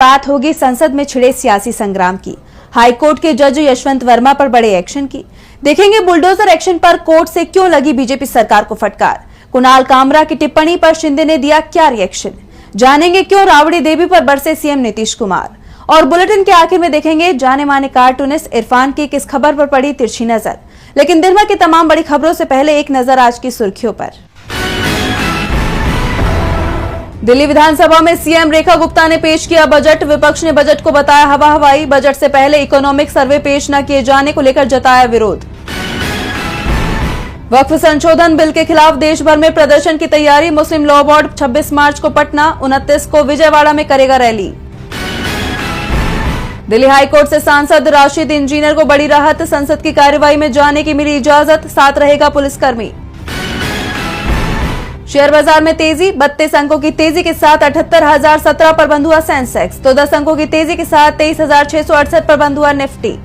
बात होगी संसद में छिड़े सियासी संग्राम की। हाईकोर्ट के जज यशवंत वर्मा पर बड़े एक्शन की। देखेंगे बुलडोजर एक्शन पर कोर्ट से क्यों लगी बीजेपी सरकार को फटकार। कुणाल कामरा की टिप्पणी पर शिंदे ने दिया क्या रिएक्शन। जानेंगे क्यों राबड़ी देवी पर बरसे सीएम नीतीश कुमार। और बुलेटिन के आखिर में देखेंगे जाने माने कार्टूनिस्ट इरफान की किस खबर पर पड़ी तिरछी नजर। लेकिन दिन भर की तमाम बड़ी खबरों से पहले एक नजर आज की सुर्खियों पर। दिल्ली विधानसभा में सीएम रेखा गुप्ता ने पेश किया बजट। विपक्ष ने बजट को बताया हवा हवाई। बजट से पहले इकोनॉमिक सर्वे पेश न किए जाने को लेकर जताया विरोध। वक्फ संशोधन बिल के खिलाफ देश भर में प्रदर्शन की तैयारी। मुस्लिम लॉ बोर्ड 26 मार्च को पटना, 29 को विजयवाड़ा में करेगा रैली। दिल्ली हाईकोर्ट से सांसद राशिद इंजीनियर को बड़ी राहत। संसद की कार्यवाही में जाने की मिली इजाजत, साथ रहेगा पुलिसकर्मी। शेयर बाजार में तेजी। 32 अंकों की तेजी के साथ 78,017 पर बंद हुआ सेंसेक्स, तो 10 अंकों की तेजी के साथ 23,668 पर बंद हुआ निफ्टी।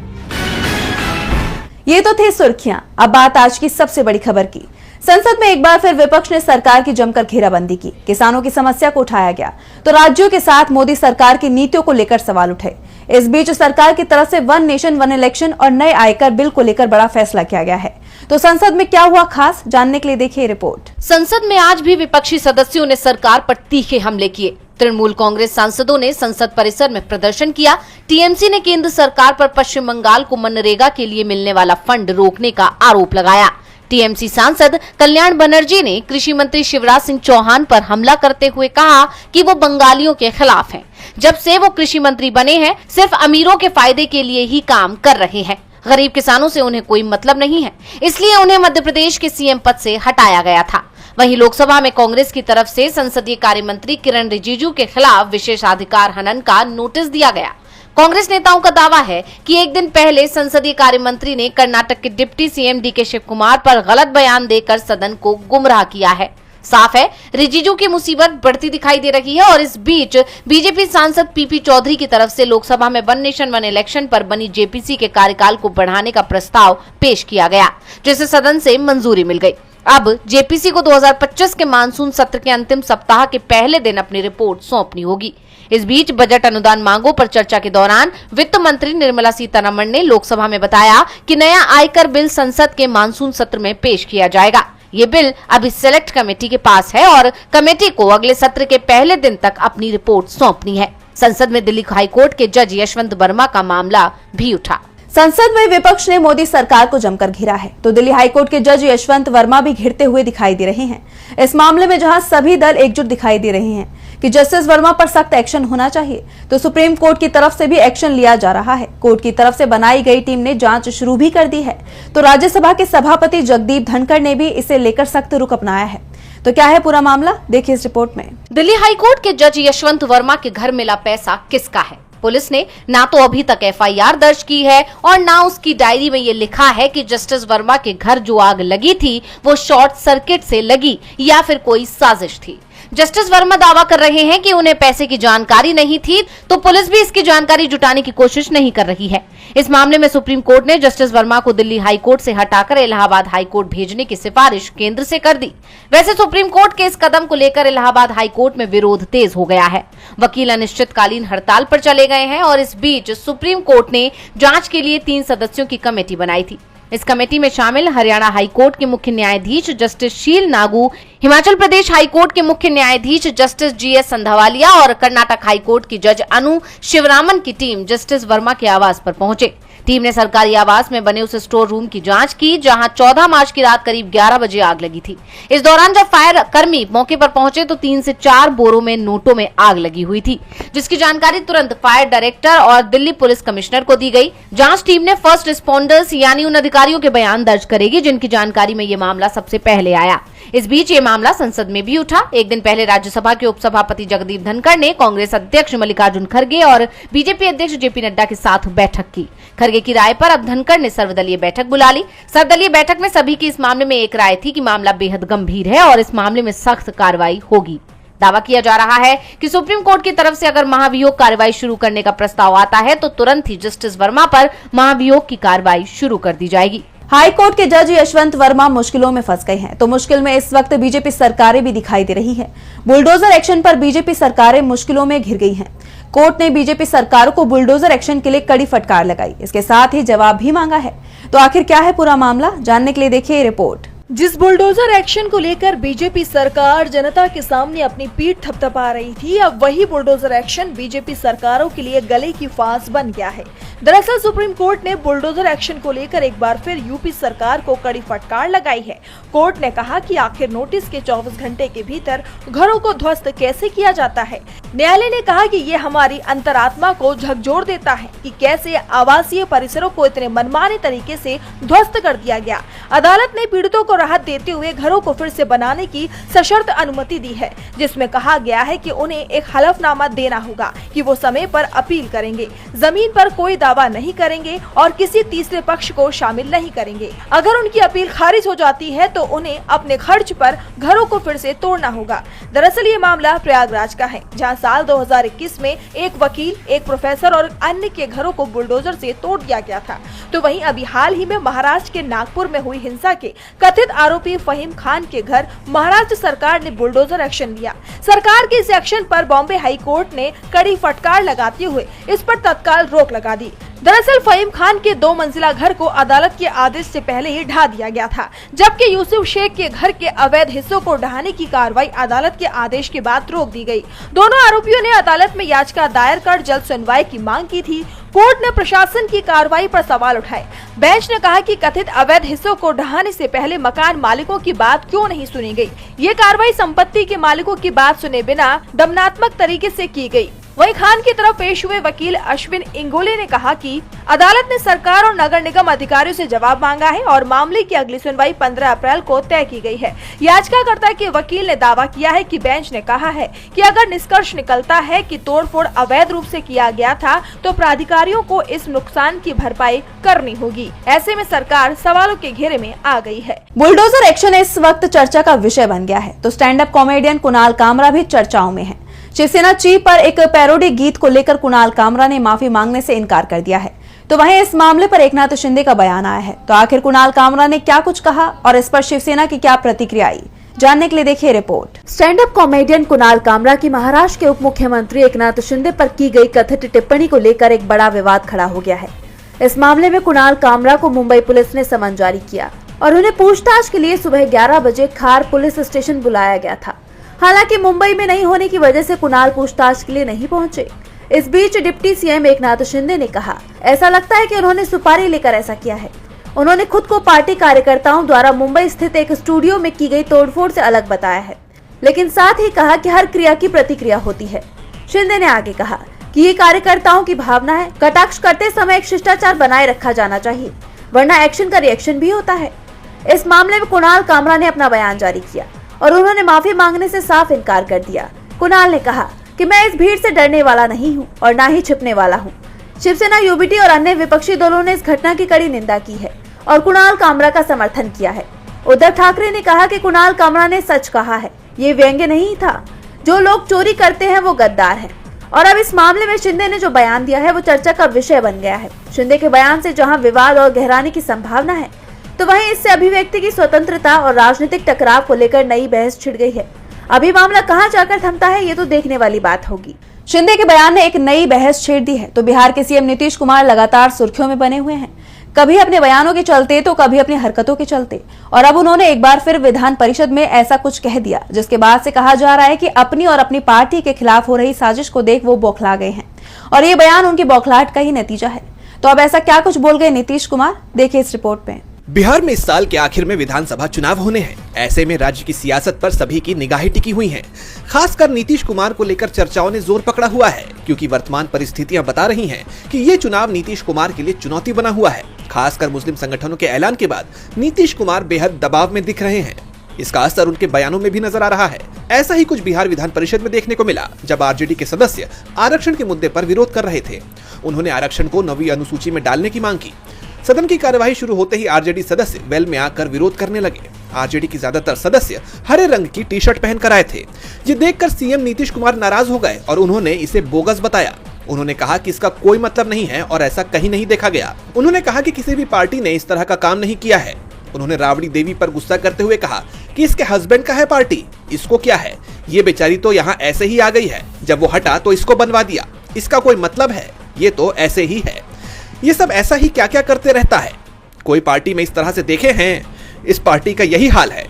ये तो थी सुर्खियां। अब बात आज की सबसे बड़ी खबर की। संसद में एक बार फिर विपक्ष ने सरकार की जमकर घेराबंदी की। किसानों की समस्या को उठाया गया तो राज्यों के साथ मोदी सरकार की नीतियों को लेकर सवाल उठे। इस बीच सरकार की तरफ से वन नेशन वन इलेक्शन और नए आयकर बिल को लेकर बड़ा फैसला किया गया है। तो संसद में क्या हुआ खास, जानने के लिए देखिए रिपोर्ट। संसद में आज भी विपक्षी सदस्यों ने सरकार पर तीखे हमले किए। तृणमूल कांग्रेस सांसदों ने संसद परिसर में प्रदर्शन किया। टीएमसी ने केंद्र सरकार पर पश्चिम बंगाल को मनरेगा के लिए मिलने वाला फंड रोकने का आरोप लगाया। टीएमसी सांसद कल्याण बनर्जी ने कृषि मंत्री शिवराज सिंह चौहान पर हमला करते हुए कहा कि वो बंगालियों के खिलाफ हैं। जब से वो कृषि मंत्री बने हैं सिर्फ अमीरों के फायदे के लिए ही काम कर रहे हैं। गरीब किसानों से उन्हें कोई मतलब नहीं है, इसलिए उन्हें मध्य प्रदेश के सीएम पद से हटाया गया था। वहीं लोकसभा में कांग्रेस की तरफ से संसदीय कार्य मंत्री किरण रिजिजू के खिलाफ विशेषाधिकार हनन का नोटिस दिया गया। कांग्रेस नेताओं का दावा है कि एक दिन पहले संसदीय कार्य मंत्री ने कर्नाटक के डिप्टी सीएम डीके शिव कुमार पर गलत बयान देकर सदन को गुमराह किया है। साफ है रिजिजू की मुसीबत बढ़ती दिखाई दे रही है। और इस बीच बीजेपी सांसद पीपी चौधरी की तरफ से लोकसभा में वन नेशन वन इलेक्शन पर बनी जेपीसी के कार्यकाल को बढ़ाने का प्रस्ताव पेश किया गया, जिसे सदन से मंजूरी मिल गई। अब जेपीसी को 2025 के मानसून सत्र के अंतिम सप्ताह के पहले दिन अपनी रिपोर्ट सौंपनी होगी। इस बीच बजट अनुदान मांगों पर चर्चा के दौरान वित्त मंत्री निर्मला सीतारमण ने लोकसभा में बताया कि नया आयकर बिल संसद के मानसून सत्र में पेश किया जाएगा। ये बिल अभी सेलेक्ट कमेटी के पास है और कमेटी को अगले सत्र के पहले दिन तक अपनी रिपोर्ट सौंपनी है। संसद में दिल्ली हाईकोर्ट के जज यशवंत वर्मा का मामला भी उठा। संसद में विपक्ष ने मोदी सरकार को जमकर घेरा है तो दिल्ली हाईकोर्ट के जज यशवंत वर्मा भी घिरते हुए दिखाई दे रहे हैं। इस मामले में जहां सभी दल एकजुट दिखाई दे रहे हैं कि जस्टिस वर्मा पर सख्त एक्शन होना चाहिए, तो सुप्रीम कोर्ट की तरफ से भी एक्शन लिया जा रहा है। कोर्ट की तरफ से बनाई गई टीम ने जांच शुरू भी कर दी है, तो राज्यसभा के सभापति जगदीप धनखड़ ने भी इसे लेकर सख्त रुख अपनाया है। तो क्या है पूरा मामला, देखिए इस रिपोर्ट में। दिल्ली हाईकोर्ट के जज यशवंत वर्मा के घर मिला पैसा किसका है। पुलिस ने ना तो अभी तक एफआईआर दर्ज की है और ना उसकी डायरी में ये लिखा है कि जस्टिस वर्मा के घर जो आग लगी थी वो शॉर्ट सर्किट से लगी या फिर कोई साजिश थी। जस्टिस वर्मा दावा कर रहे हैं कि उन्हें पैसे की जानकारी नहीं थी, तो पुलिस भी इसकी जानकारी जुटाने की कोशिश नहीं कर रही है। इस मामले में सुप्रीम कोर्ट ने जस्टिस वर्मा को दिल्ली हाई कोर्ट से हटाकर इलाहाबाद हाई कोर्ट भेजने की सिफारिश केंद्र से कर दी। वैसे सुप्रीम कोर्ट के इस कदम को लेकर इलाहाबाद हाई कोर्ट में विरोध तेज हो गया है। वकील अनिश्चितकालीन हड़ताल पर चले गए हैं और इस बीच सुप्रीम कोर्ट ने जांच के लिए 3 सदस्यों की कमेटी बनाई थी। इस कमेटी में शामिल हरियाणा हाईकोर्ट के मुख्य न्यायाधीश जस्टिस शील नागू, हिमाचल प्रदेश हाईकोर्ट के मुख्य न्यायाधीश जस्टिस जीएस संधावालिया और कर्नाटक हाईकोर्ट की जज अनु शिवरामन की टीम जस्टिस वर्मा के आवास पर पहुंचे। टीम ने सरकारी आवास में बने उस स्टोर रूम की जांच की जहां 14 मार्च की रात करीब 11 बजे आग लगी थी। इस दौरान जब फायर कर्मी मौके पर पहुंचे तो 3 से 4 बोरों में नोटों में आग लगी हुई थी, जिसकी जानकारी तुरंत फायर डायरेक्टर और दिल्ली पुलिस कमिश्नर को दी गई। जांच टीम ने फर्स्ट रिस्पॉन्डर्स यानी उन अधिकारियों के बयान दर्ज करेगी जिनकी जानकारी में ये मामला सबसे पहले आया। इस बीच ये मामला संसद में भी उठा। एक दिन पहले राज्यसभा के उपसभापति जगदीप धनखड़ ने कांग्रेस अध्यक्ष मल्लिकार्जुन खड़गे और बीजेपी अध्यक्ष जेपी नड्डा के साथ बैठक की। खड़गे की राय पर अब धनखड़ ने सर्वदलीय बैठक बुला ली। सर्वदलीय बैठक में सभी की इस मामले में एक राय थी कि मामला बेहद गंभीर है और इस मामले में सख्त कार्रवाई होगी। दावा किया जा रहा है कि सुप्रीम कोर्ट की तरफ से अगर महाभियोग कार्रवाई शुरू करने का प्रस्ताव आता है तो तुरंत ही जस्टिस वर्मा पर महाभियोग की कार्रवाई शुरू कर दी जाएगी। हाई कोर्ट के जज यशवंत वर्मा मुश्किलों में फंस गए हैं, तो मुश्किल में इस वक्त बीजेपी सरकारें भी दिखाई दे रही हैं। बुलडोजर एक्शन पर बीजेपी सरकारें मुश्किलों में घिर गई हैं। कोर्ट ने बीजेपी सरकारों को बुलडोजर एक्शन के लिए कड़ी फटकार लगाई। इसके साथ ही जवाब भी मांगा है। तो आखिर क्या है पूरा मामला, जानने के लिए देखिए ये रिपोर्ट। जिस बुलडोजर एक्शन को लेकर बीजेपी सरकार जनता के सामने अपनी पीठ थपथपा रही थी, अब वही बुलडोजर एक्शन बीजेपी सरकारों के लिए गले की फांस बन गया है। दरअसल सुप्रीम कोर्ट ने बुलडोजर एक्शन को लेकर एक बार फिर यूपी सरकार को कड़ी फटकार लगाई है। कोर्ट ने कहा कि आखिर नोटिस के 24 घंटे के भीतर घरों को ध्वस्त कैसे किया जाता है। न्यायालय ने कहा कि ये हमारी अंतरात्मा को झकझोर देता है कि कैसे आवासीय परिसरों को इतने मनमाने तरीके से ध्वस्त कर दिया गया। अदालत ने पीड़ितों को राहत देते हुए घरों को फिर से बनाने की सशर्त अनुमति दी है, जिसमें कहा गया है कि उन्हें एक हलफनामा देना होगा कि वो समय पर अपील करेंगे, जमीन पर कोई दावा नहीं करेंगे और किसी तीसरे पक्ष को शामिल नहीं करेंगे। अगर उनकी अपील खारिज हो जाती है तो उन्हें अपने खर्च पर घरों को फिर से तोड़ना होगा। दरअसल ये मामला प्रयागराज का है, जहां साल 2021 में एक वकील, एक प्रोफेसर और अन्य के घरों को बुलडोजर से तोड़ दिया गया था। तो वहीं अभी हाल ही में महाराष्ट्र के नागपुर में हुई हिंसा के कथित आरोपी फहीम खान के घर महाराष्ट्र सरकार ने बुलडोजर एक्शन लिया। सरकार के इस एक्शन पर बॉम्बे हाई कोर्ट ने कड़ी फटकार लगाते हुए इस पर तत्काल रोक लगा दी। दरअसल फहीम खान के 2 मंजिला घर को अदालत के आदेश से पहले ही ढा दिया गया था, जबकि यूसुफ शेख के घर के अवैध हिस्सों को ढहाने की कार्रवाई अदालत के आदेश के बाद रोक दी गई। दोनों आरोपियों ने अदालत में याचिका दायर कर जल्द सुनवाई की मांग की थी। कोर्ट ने प्रशासन की कार्रवाई पर सवाल उठाए। बेंच ने कहा कि कथित अवैध हिस्सों को ढहाने से पहले मकान मालिकों की बात क्यों नहीं सुनी गई। ये कार्रवाई संपत्ति के मालिकों की बात सुने बिना दमनात्मक तरीके से की गई। वहीं खान की तरफ पेश हुए वकील अश्विन इंगोले ने कहा कि अदालत ने सरकार और नगर निगम अधिकारियों से जवाब मांगा है और मामले की अगली सुनवाई 15 अप्रैल को तय की गई है। याचिकाकर्ता के वकील ने दावा किया है कि बेंच ने कहा है कि अगर निष्कर्ष निकलता है कि तोड़फोड़ अवैध रूप से किया गया था तो प्राधिकारियों को इस नुकसान की भरपाई करनी होगी। ऐसे में सरकार सवालों के घेरे में आ गई है। बुलडोजर एक्शन इस वक्त चर्चा का विषय बन गया है, तो stand up comedian Kunal Kamra भी चर्चाओं में है। शिवसेना चीफ पर एक पैरोडी गीत को लेकर कुणाल कामरा ने माफी मांगने से इनकार कर दिया है। तो वहीं इस मामले पर एकनाथ शिंदे का बयान आया है। तो आखिर कुणाल कामरा ने क्या कुछ कहा और इस पर शिवसेना की क्या प्रतिक्रिया आई, जानने के लिए देखिए report. Stand up comedian Kunal Kamra की महाराष्ट्र के उप मुख्यमंत्री एकनाथ शिंदे पर की गई कथित टिप्पणी को लेकर एक बड़ा विवाद खड़ा हो गया है। इस मामले में कुणाल कामरा को मुंबई पुलिस ने समन जारी किया और उन्हें पूछताछ के लिए सुबह 11 बजे खार पुलिस स्टेशन बुलाया गया था। हालांकि मुंबई में नहीं होने की वजह से कुणाल पूछताछ के लिए नहीं पहुंचे। इस बीच डिप्टी सीएम एकनाथ शिंदे ने कहा, ऐसा लगता है कि उन्होंने सुपारी लेकर ऐसा किया है। उन्होंने खुद को पार्टी कार्यकर्ताओं द्वारा मुंबई स्थित एक स्टूडियो में की गई तोड़फोड़ से अलग बताया है, लेकिन साथ ही कहा कि हर क्रिया की प्रतिक्रिया होती है। शिंदे ने आगे कहा कि ये कार्यकर्ताओं की भावना है, कटाक्ष करते समय एक शिष्टाचार बनाए रखा जाना चाहिए, वरना एक्शन का रिएक्शन भी होता है। इस मामले में कुणाल कामरा ने अपना बयान जारी किया और उन्होंने माफी मांगने से साफ इनकार कर दिया। कुणाल ने कहा कि मैं इस भीड़ से डरने वाला नहीं हूं और ना ही छिपने वाला हूं। शिवसेना, यूबीटी और अन्य विपक्षी दलों ने इस घटना की कड़ी निंदा की है और कुणाल कामरा का समर्थन किया है। उद्धव ठाकरे ने कहा कि कुणाल कामरा ने सच कहा है, ये व्यंग्य नहीं था। जो लोग चोरी करते हैं वो गद्दार हैं। और अब इस मामले में शिंदे ने जो बयान दिया है वो चर्चा का विषय बन गया है। शिंदे के बयान से जहां विवाद और गहराने की संभावना है, तो वहीं इससे अभिव्यक्ति की स्वतंत्रता और राजनीतिक टकराव को लेकर नई बहस छिड़ गई है। अभी मामला कहां जाकर थमता है, ये तो देखने वाली बात होगी। शिंदे के बयान ने एक नई बहस छेड़ दी है। तो बिहार के सीएम नीतीश कुमार लगातार सुर्खियों में बने हुए हैं, कभी अपने बयानों के चलते तो कभी अपनी हरकतों के चलते। और अब उन्होंने एक बार फिर विधान परिषद में ऐसा कुछ कह दिया, जिसके बाद से कहा जा रहा है कि अपनी और अपनी पार्टी के खिलाफ हो रही साजिश को देख वो बौखला गए हैं और ये बयान उनकी बौखलाहट का ही नतीजा है। तो अब ऐसा क्या कुछ बोल गए नीतीश कुमार, देखिए इस रिपोर्ट में। बिहार में इस साल के आखिर में विधानसभा चुनाव होने हैं। ऐसे में राज्य की सियासत पर सभी की निगाहें टिकी हुई हैं। खासकर नीतीश कुमार को लेकर चर्चाओं ने जोर पकड़ा हुआ है, क्योंकि वर्तमान परिस्थितियां बता रही हैं कि ये चुनाव नीतीश कुमार के लिए चुनौती बना हुआ है। खासकर मुस्लिम संगठनों के ऐलान के बाद नीतीश कुमार बेहद दबाव में दिख रहे हैं। इसका असर उनके बयानों में भी नजर आ रहा है। ऐसा ही कुछ बिहार विधान परिषद में देखने को मिला, जब आरजेडी के सदस्य आरक्षण के मुद्दे पर विरोध कर रहे थे। उन्होंने आरक्षण को 9वीं अनुसूची में डालने की मांग की। सदन की कार्यवाही शुरू होते ही आरजेडी सदस्य वेल में आकर विरोध करने लगे। आरजेडी के ज्यादातर सदस्य हरे रंग की टी शर्ट पहनकर आए थे। ये देखकर सीएम नीतीश कुमार नाराज हो गए और उन्होंने इसे बोगस बताया। उन्होंने कहा कि इसका कोई मतलब नहीं है और ऐसा कहीं नहीं देखा गया। उन्होंने कहा कि किसी भी पार्टी ने इस तरह का काम नहीं किया है। उन्होंने राबड़ी देवी पर गुस्सा करते हुए कहा कि इसके हस्बैंड का है पार्टी, इसको क्या है, ये बेचारी तो यहाँ ऐसे ही आ गई है, जब वो हटा तो इसको बनवा दिया। इसका कोई मतलब है? ये तो ऐसे ही है। ये सब ऐसा ही क्या क्या करते रहता है। कोई पार्टी में इस तरह से देखे हैं? इस पार्टी का यही हाल है।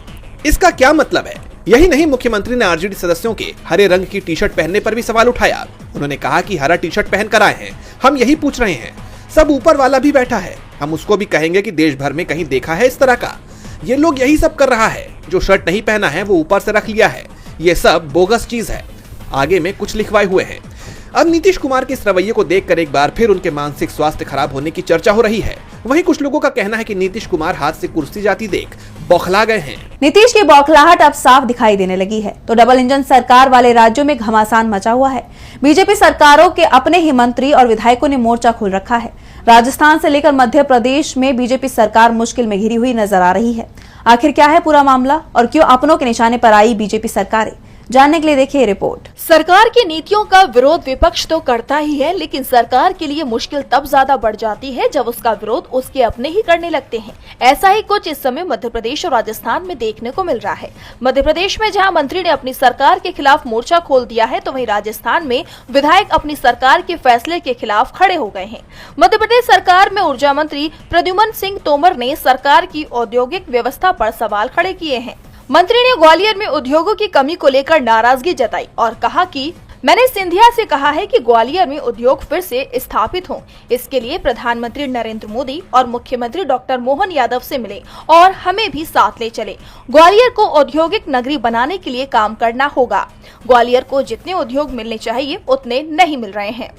इसका क्या मतलब है? यही नहीं, मुख्यमंत्री ने आरजेडी सदस्यों के हरे रंग की टी शर्ट पहनने पर भी सवाल उठाया। उन्होंने कहा कि हरा टी शर्ट पहन कर आए हैं, हम यही पूछ रहे हैं। सब ऊपर वाला भी बैठा है, हम उसको भी कहेंगे कि देश भर में कहीं देखा है इस तरह का? ये लोग यही सब कर रहा है। जो शर्ट नहीं पहना है वो ऊपर से रख लिया है। ये सब बोगस चीज है। आगे में कुछ लिखवाए हुए हैं। अब नीतीश कुमार के इस रवैये को देखकर एक बार फिर उनके मानसिक स्वास्थ्य खराब होने की चर्चा हो रही है। वहीं कुछ लोगों का कहना है कि नीतीश कुमार हाथ से कुर्सी जाती देख बौखला गए हैं। नीतीश की बौखलाहट अब साफ दिखाई देने लगी है। तो डबल इंजन सरकार वाले राज्यों में घमासान मचा हुआ है। बीजेपी सरकारों के अपने ही मंत्री और विधायकों ने मोर्चा खोल रखा है। राजस्थान से लेकर मध्य प्रदेश में बीजेपी सरकार मुश्किल में घिरी हुई नजर आ रही है। आखिर क्या है पूरा मामला और क्यों अपनों के निशाने पर आई बीजेपी सरकारें? जानने के लिए देखिए रिपोर्ट। सरकार की नीतियों का विरोध विपक्ष तो करता ही है, लेकिन सरकार के लिए मुश्किल तब ज्यादा बढ़ जाती है जब उसका विरोध उसके अपने ही करने लगते हैं। ऐसा ही कुछ इस समय मध्य प्रदेश और राजस्थान में देखने को मिल रहा है। मध्य प्रदेश में जहां मंत्री ने अपनी सरकार के खिलाफ मोर्चा खोल दिया है, तो वहीं राजस्थान में विधायक अपनी सरकार के फैसले के खिलाफ खड़े हो गए हैं। मध्य प्रदेश सरकार में ऊर्जा मंत्री प्रद्युम्न सिंह तोमर ने सरकार की औद्योगिक व्यवस्था पर सवाल खड़े किए हैं। मंत्री ने ग्वालियर में उद्योगों की कमी को लेकर नाराजगी जताई और कहा कि मैंने सिंधिया से कहा है कि ग्वालियर में उद्योग फिर से स्थापित हों। इसके लिए प्रधानमंत्री नरेंद्र मोदी और मुख्यमंत्री डॉक्टर मोहन यादव से मिले और हमें भी साथ ले चले। ग्वालियर को औद्योगिक नगरी बनाने के लिए काम करना होगा। ग्वालियर को जितने उद्योग मिलने चाहिए उतने नहीं मिल रहे हैं।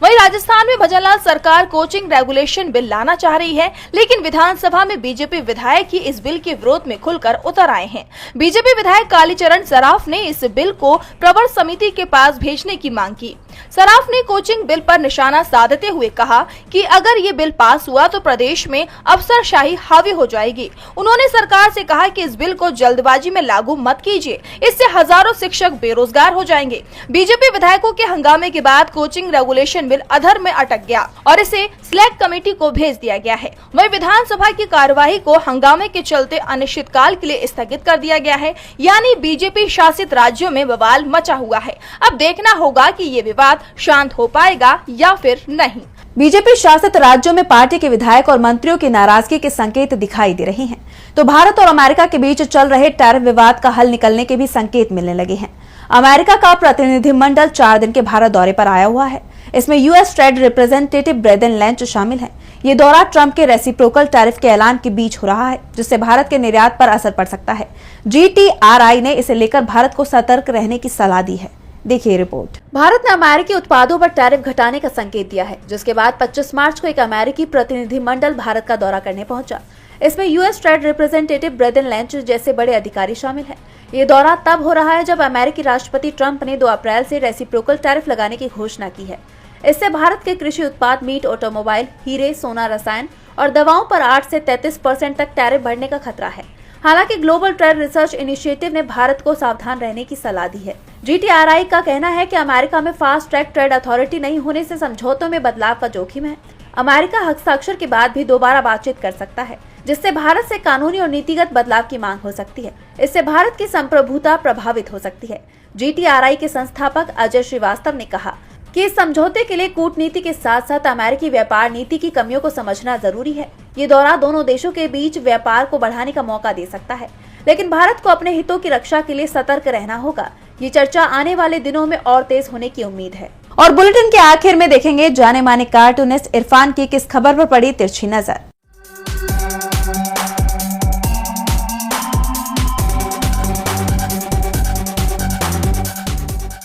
वहीं राजस्थान में भजनलाल सरकार कोचिंग रेगुलेशन बिल लाना चाह रही है, लेकिन विधानसभा में बीजेपी विधायक ही इस बिल के विरोध में खुलकर उतर आए हैं। बीजेपी विधायक कालीचरण सराफ ने इस बिल को प्रवर समिति के पास भेजने की मांग की। सराफ ने कोचिंग बिल पर निशाना साधते हुए कहा कि अगर ये बिल पास हुआ तो प्रदेश में अफसरशाही हावी हो जाएगी। उन्होंने सरकार से कहा कि इस बिल को जल्दबाजी में लागू मत कीजिए, इससे हजारों शिक्षक बेरोजगार हो जाएंगे। बीजेपी विधायकों के हंगामे के बाद कोचिंग रेगुलेशन बिल अधर में अटक गया और इसे सिलेक्ट कमेटी को भेज दिया गया है। वहीं विधानसभा की कार्यवाही को हंगामे के चलते अनिश्चितकाल के लिए स्थगित कर दिया गया है। यानी बीजेपी शासित राज्यों में बवाल मचा हुआ है। अब देखना होगा कि ये विवाद शांत हो पाएगा या फिर नहीं। बीजेपी शासित राज्यों में पार्टी के विधायक और मंत्रियों की नाराजगी के संकेत दिखाई दे रहे हैं। तो भारत और अमेरिका के बीच चल रहे टैरिफ विवाद का हल निकलने के भी संकेत मिलने लगे हैं। अमेरिका का प्रतिनिधिमंडल 4 दिन के भारत दौरे पर आया हुआ है। इसमें यूएस ट्रेड रिप्रेजेंटेटिव ब्रेदन लेंच शामिल हैं। ये दौरा ट्रंप के रेसिप्रोकल टैरिफ के ऐलान के बीच हो रहा है, जिससे भारत के निर्यात पर असर पड़ सकता है। GTRI ने इसे लेकर भारत को सतर्क रहने की सलाह दी है। देखिए रिपोर्ट। भारत ने अमेरिकी उत्पादों पर टैरिफ घटाने का संकेत दिया है, जिसके बाद 25 मार्च को एक अमेरिकी प्रतिनिधिमंडल भारत का दौरा करने पहुंचा। इसमें यूएस ट्रेड रिप्रेजेंटेटिव ब्रेदन लेंच जैसे बड़े अधिकारी शामिल हैं। ये दौरा तब हो रहा है जब अमेरिकी राष्ट्रपति ट्रंप ने 2 अप्रैल से रेसिप्रोकल टैरिफ लगाने की घोषणा की है। इससे भारत के कृषि उत्पाद, मीट, ऑटोमोबाइल, हीरे, सोना, रसायन और दवाओं पर 8 से 33% तक टैरिफ बढ़ने का खतरा है। हालांकि ग्लोबल ट्रेड रिसर्च इनिशिएटिव ने भारत को सावधान रहने की सलाह दी है। GTRI का कहना है कि अमेरिका में फास्ट ट्रैक ट्रेड अथॉरिटी नहीं होने से समझौतों में बदलाव का जोखिम है। अमेरिका हस्ताक्षर के बाद भी दोबारा बातचीत कर सकता है, जिससे भारत से कानूनी और नीतिगत बदलाव की मांग हो सकती है। इससे भारत की संप्रभुता प्रभावित हो सकती है। GTRI के संस्थापक अजय श्रीवास्तव ने कहा कि इस समझौते के लिए कूटनीति के साथ साथ अमेरिकी व्यापार नीति की कमियों को समझना जरूरी है। ये दौरा दोनों देशों के बीच व्यापार को बढ़ाने का मौका दे सकता है, लेकिन भारत को अपने हितों की रक्षा के लिए सतर्क रहना होगा। ये चर्चा आने वाले दिनों में और तेज होने की उम्मीद है। और बुलेटिन के आखिर में देखेंगे जाने माने कार्टूनिस्ट इरफान की किस खबर पर पड़ी तिरछी नजर।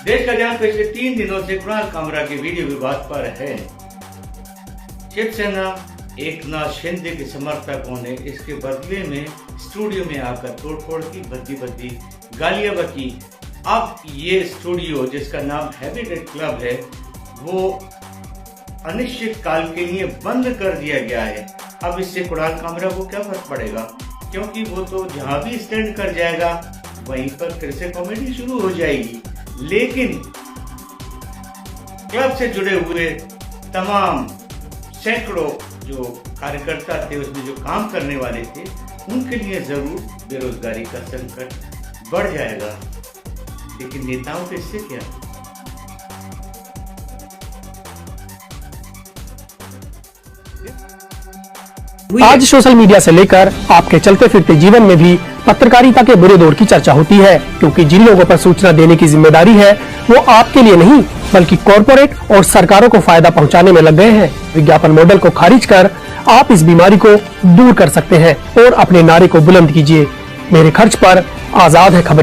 देश का ध्यान पिछले 3 दिनों से कुणाल कामरा के वीडियो विवाद पर है। शिवसेना एकनाथ शिंदे के समर्थकों ने इसके बदले में स्टूडियो में आकर तोड़फोड़ की, भद्दी गालियां बकी। अब ये स्टूडियो, जिसका नाम हैबिटेट क्लब है, वो अनिश्चित काल के लिए बंद कर दिया गया है। अब इससे कुणाल कामरा को क्या फर्क पड़ेगा, क्योंकि वो तो जहां भी स्टैंड कर जाएगा वहीं पर फिर से कॉमेडी शुरू हो जाएगी। लेकिन क्लब से जुड़े हुए तमाम सैकड़ों जो कार्यकर्ता थे, उसमें जो काम करने वाले थे, उनके लिए जरूर बेरोजगारी का संकट बढ़ जाएगा। लेकिन नेताओं के इससे क्या? आज सोशल मीडिया से लेकर आपके चलते फिरते जीवन में भी पत्रकारिता के बुरे दौर की चर्चा होती है, क्योंकि जिन लोगों पर सूचना देने की जिम्मेदारी है वो आपके लिए नहीं बल्कि कॉरपोरेट और सरकारों को फायदा पहुंचाने में लग गए हैं। विज्ञापन मॉडल को खारिज कर आप इस बीमारी को दूर कर सकते हैं और अपने नारे को बुलंद कीजिए। मेरे खर्च पर आजाद है खबरें।